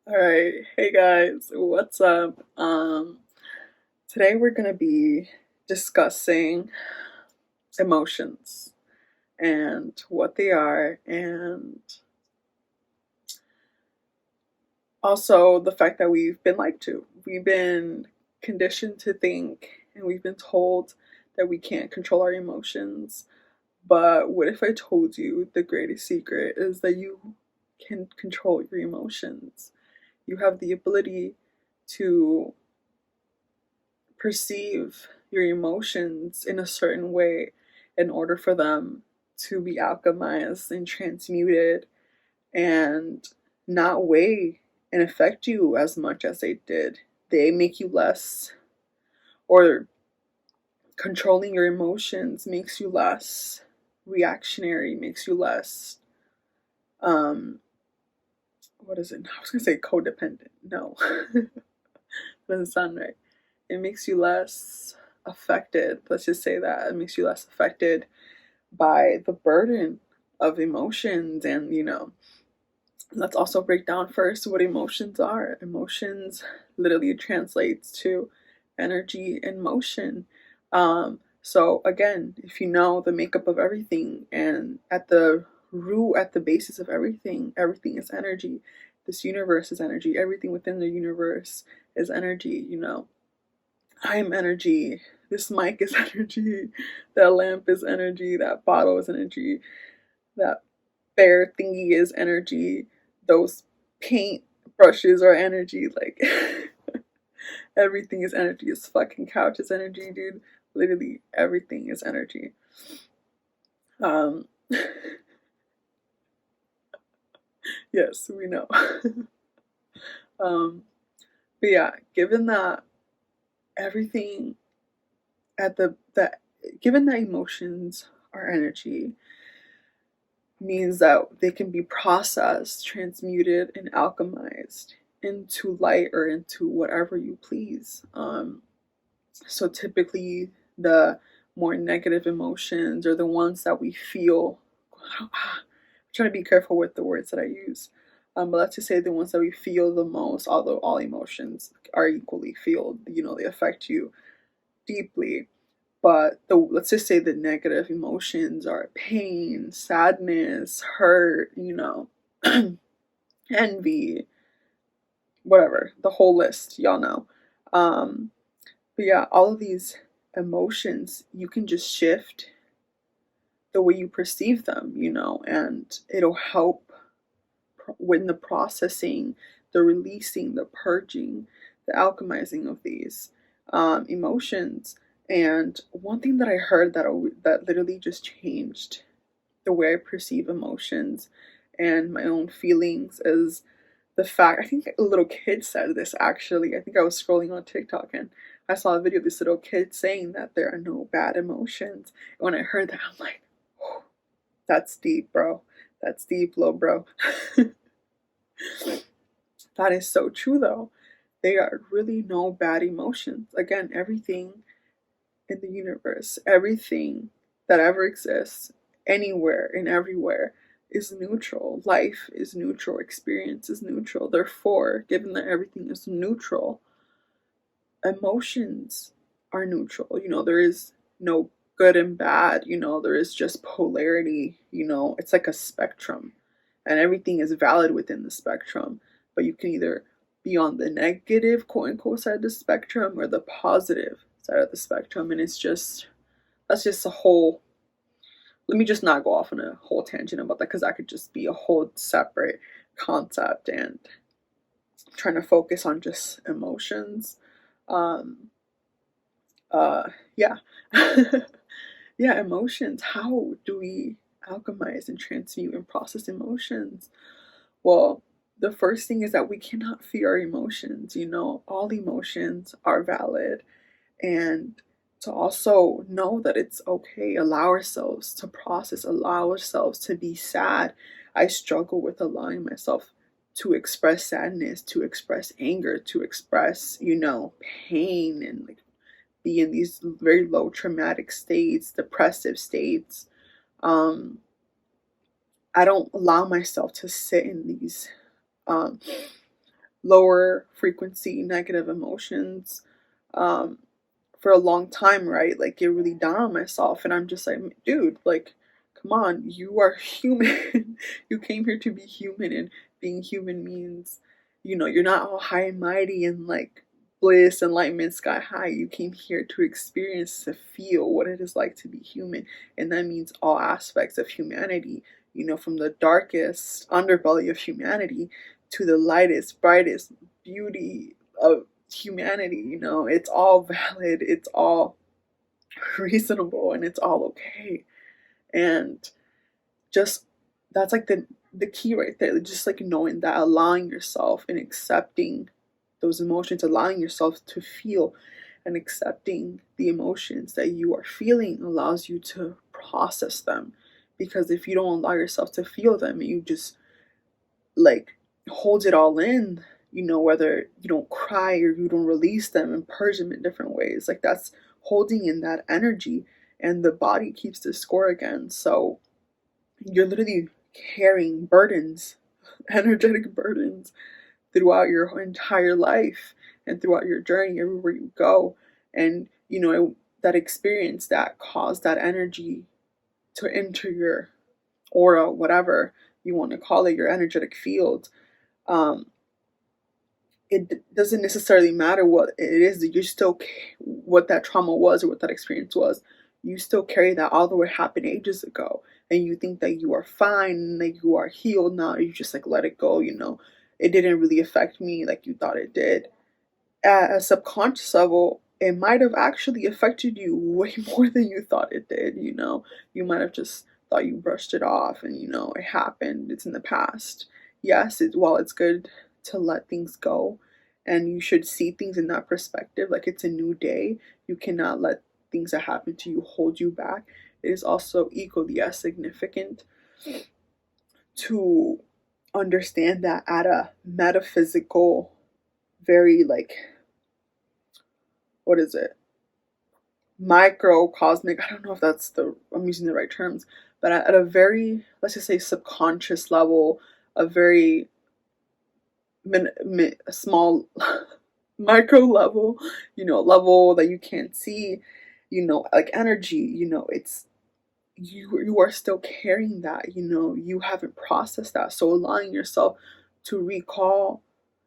All right, hey guys, what's up? Today we're gonna be discussing emotions and what they are, and also the fact that we've been lied to. We've been conditioned to think, and we've been told that we can't control our emotions. But what if I told you the greatest secret is that you can control your emotions? You have the ability to perceive your emotions in a certain way in order for them to be alchemized and transmuted and not weigh and affect you as much as they did. They make you less, or controlling your emotions makes you less reactionary, makes you less, um, what is it? I was gonna say codependent. No, doesn't sound right. It makes you less affected. Let's just say that it makes you less affected by the burden of emotions. And let's also break down first what emotions are. Emotions literally translates to energy and motion. So again, if you know the makeup of everything, and at the root, at the basis of everything, everything is energy. This universe is energy. Everything within the universe is energy. I am energy. This mic is energy. That lamp is energy. That bottle is energy. That bear thingy is energy. Those paint brushes are energy. Like, everything is energy. This fucking couch is energy, dude. Literally everything is energy. Um, yes, we know. um, but yeah, given that everything at the that given that emotions are energy, means that they can be processed, transmuted, and alchemized into light or into whatever you please. So typically, the more negative emotions are the ones that we feel. I'm trying to be careful with the words that I use. But let's just say the ones that we feel the most, although all emotions are equally feel, they affect you deeply. But let's just say the negative emotions are pain, sadness, hurt, envy, whatever, the whole list, y'all know. Um, but yeah, all of these emotions, you can just shift the way you perceive them, and it'll help when the processing, the releasing, the purging, the alchemizing of these emotions. And one thing that I heard that literally just changed the way I perceive emotions and my own feelings is the fact, I think a little kid said this actually. I think I was scrolling on TikTok and I saw a video of this little kid saying that there are no bad emotions. And when I heard that, I'm like, oh, that's deep, bro. That's deep, little bro. That is so true, though. There are really no bad emotions. Again, everything in the universe, everything that ever exists, anywhere and everywhere, is neutral. Life is neutral. Experience is neutral. Therefore, given that everything is neutral, emotions are neutral. There is no good and bad. There is just polarity. It's like a spectrum, and everything is valid within the spectrum. But you can either be on the negative, quote unquote, side of the spectrum or the positive side of the spectrum. And that's just a whole. Let me just not go off on a whole tangent about that because that could just be a whole separate concept, and trying to focus on just emotions. Um, yeah. Yeah, emotions. How do we alchemize and transmute and process emotions? Well, the first thing is that we cannot fear our emotions. All emotions are valid. And to also know that it's okay, allow ourselves to process, allow ourselves to be sad. I struggle with allowing myself to express sadness, to express anger, to express, pain, and like be in these very low traumatic states, depressive states. Um, I don't allow myself to sit in these um, lower frequency negative emotions um, for a long time, right? Like get really down on myself, and I'm just like, dude, like, come on, you are human. You came here to be human, and being human means, you're not all high and mighty and like bliss, enlightenment, sky high. You came here to experience, to feel what it is like to be human, and that means all aspects of humanity. From the darkest underbelly of humanity to the lightest, brightest beauty of humanity. It's all valid, it's all reasonable, and it's all okay. And just that's like the key right there, just like knowing that, allowing yourself and accepting those emotions, allowing yourself to feel and accepting the emotions that you are feeling allows you to process them. Because if you don't allow yourself to feel them, you just like hold it all in, whether you don't cry or you don't release them and purge them in different ways, like that's holding in that energy, and the body keeps the score again. So you're literally carrying burdens, energetic burdens, throughout your entire life and throughout your journey, everywhere you go. And that experience that caused that energy to enter your aura, whatever you want to call it, your energetic field. um, it doesn't necessarily matter what it is, that you still, what that trauma was or what that experience was, you still carry that, although it happened ages ago, and you think that you are fine and that you are healed now. You just like let it go. It didn't really affect me like you thought it did. At a subconscious level, it might have actually affected you way more than you thought it did. You might have just thought you brushed it off, and it happened, it's in the past. Yes, while it's good to let things go, and you should see things in that perspective, like it's a new day, you cannot let things that happen to you hold you back. It is also equally as significant to understand that at a metaphysical, very like, what is it, microcosmic, I don't know if I'm using the right terms, but at a very, let's just say, subconscious level, a very small micro level, level that you can't see, like energy, it's, you are still carrying that, you haven't processed that. So allowing yourself to recall,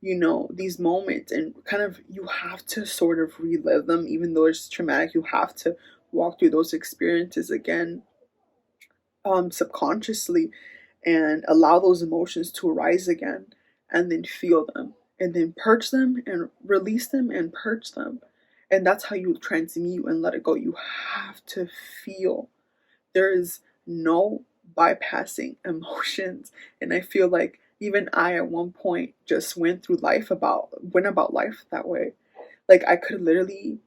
these moments, and kind of, you have to sort of relive them, even though it's traumatic. You have to walk through those experiences again, subconsciously, and allow those emotions to arise again, and then feel them, and then purge them and release them and purge them. And that's how you transmute and let it go. You have to feel. There is no bypassing emotions. And I feel like even I at one point just went about life that way. Like I could literally,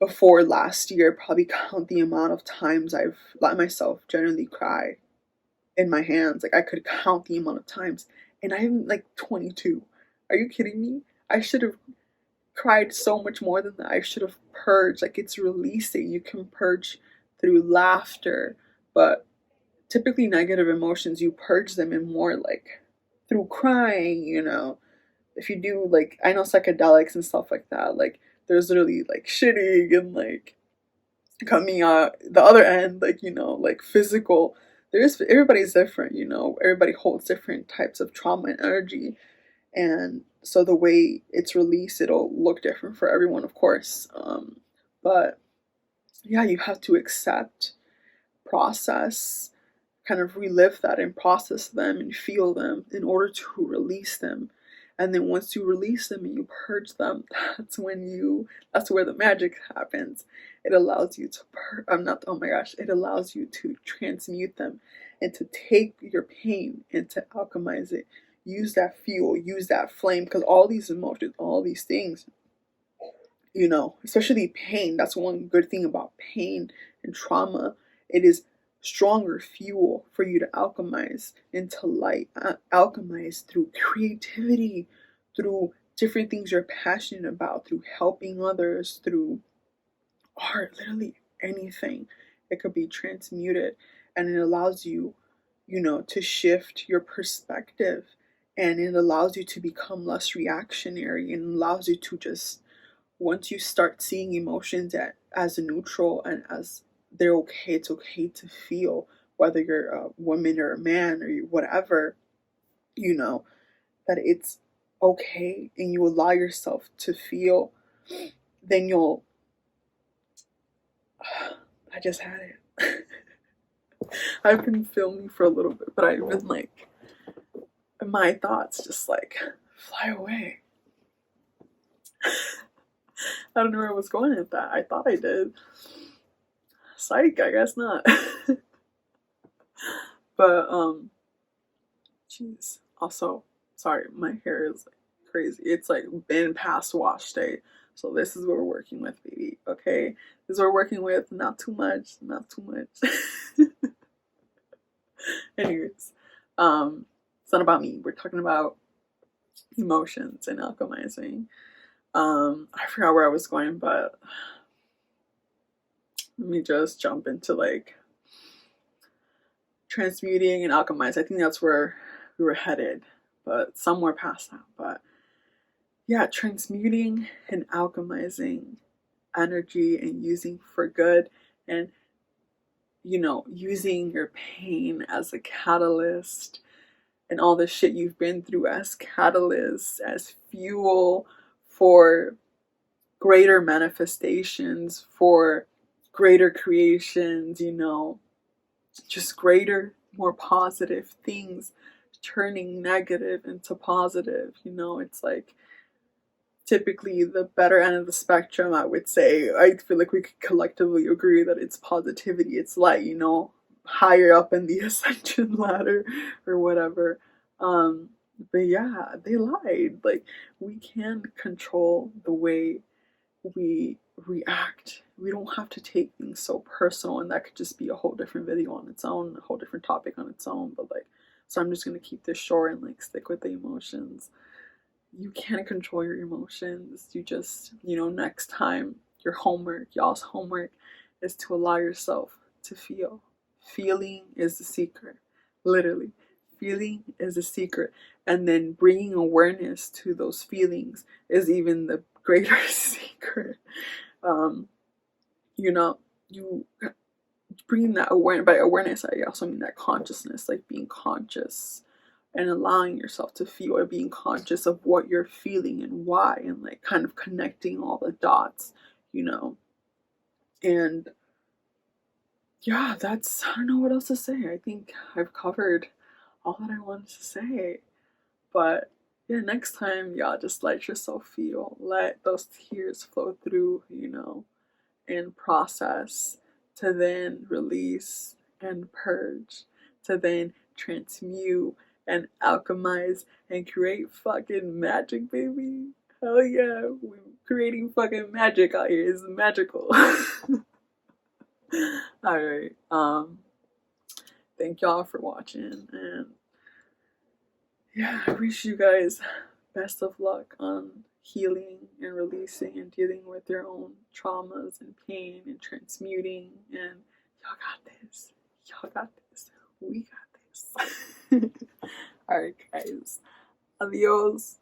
before last year, probably count the amount of times I've let myself generally cry in my hands. Like I could count the amount of times. And I'm like 22. Are you kidding me? I should have cried so much more than that. I should have purged. Like it's releasing. You can purge through laughter, but typically negative emotions, you purge them in more like through crying. If you do, like, I know psychedelics and stuff like that, like there's literally like shitting and like coming out the other end, like, like physical. Everybody's different, everybody holds different types of trauma and energy. And so the way it's released, it'll look different for everyone, of course. But yeah, you have to accept, process, kind of relive that and process them and feel them in order to release them. And then once you release them and you purge them, that's where the magic happens. It allows you to I'm not, oh my gosh, it allows you to transmute them and to take your pain and to alchemize it. Use that fuel, use that flame, because all these emotions, all these things, especially pain. That's one good thing about pain and trauma. It is stronger fuel for you to alchemize into light, alchemize through creativity, through different things you're passionate about, through helping others, through art, literally anything. It could be transmuted, and it allows you, to shift your perspective And it allows you to become less reactionary, and allows you to just, once you start seeing emotions as neutral and as they're okay, it's okay to feel, whether you're a woman or a man or whatever, you know, that it's okay, and you allow yourself to feel, then you'll, I just had it. I've been filming for a little bit, but I've been like, my thoughts just like fly away. I don't know where I was going with that. I thought I did. Psych, I guess not. But jeez. Also, sorry, my hair is like crazy. It's like been past wash day. So this is what we're working with, baby. Okay? This is what we're working with. Not too much. Not too much. Anyways. It's not about me. We're talking about emotions and alchemizing. I forgot where I was going, but let me just jump into like transmuting and alchemize. I think that's where we were headed, but somewhere past that. But yeah, transmuting and alchemizing energy and using for good, and you know, using your pain as a catalyst and all the shit you've been through as catalysts, as fuel for greater manifestations, for greater creations, you know, just greater, more positive things, turning negative into positive. You know, it's like typically the better end of the spectrum, I would say. I feel like we could collectively agree that it's positivity, it's light, you know, higher up in the ascension ladder or whatever. But yeah, they lied. Like, we can control the way we react. We don't have to take things so personal, and that could just be a whole different video on its own, a whole different topic on its own. But like, so I'm just gonna keep this short and like stick with the emotions. You can't control your emotions. You just, you know, next time, your homework, y'all's homework, is to allow yourself to feel. Feeling is the secret. Literally, feeling is the secret. And then bringing awareness to those feelings is even the greater secret. You know, you bringing that awareness, by awareness I also mean that consciousness, like being conscious and allowing yourself to feel, or being conscious of what you're feeling and why, and like kind of connecting all the dots, you know. And yeah, that's, I don't know what else to say. I think I've covered all that I wanted to say. But yeah, next time, y'all just let yourself feel. Let those tears flow through, you know, and process, to then release and purge, to then transmute and alchemize and create fucking magic, baby. Hell yeah, we're creating fucking magic out here. It's magical. Alright, thank y'all for watching, and yeah, I wish you guys best of luck on healing and releasing and dealing with your own traumas and pain and transmuting. And y'all got this. Y'all got this. We got this. Alright, guys. Adios.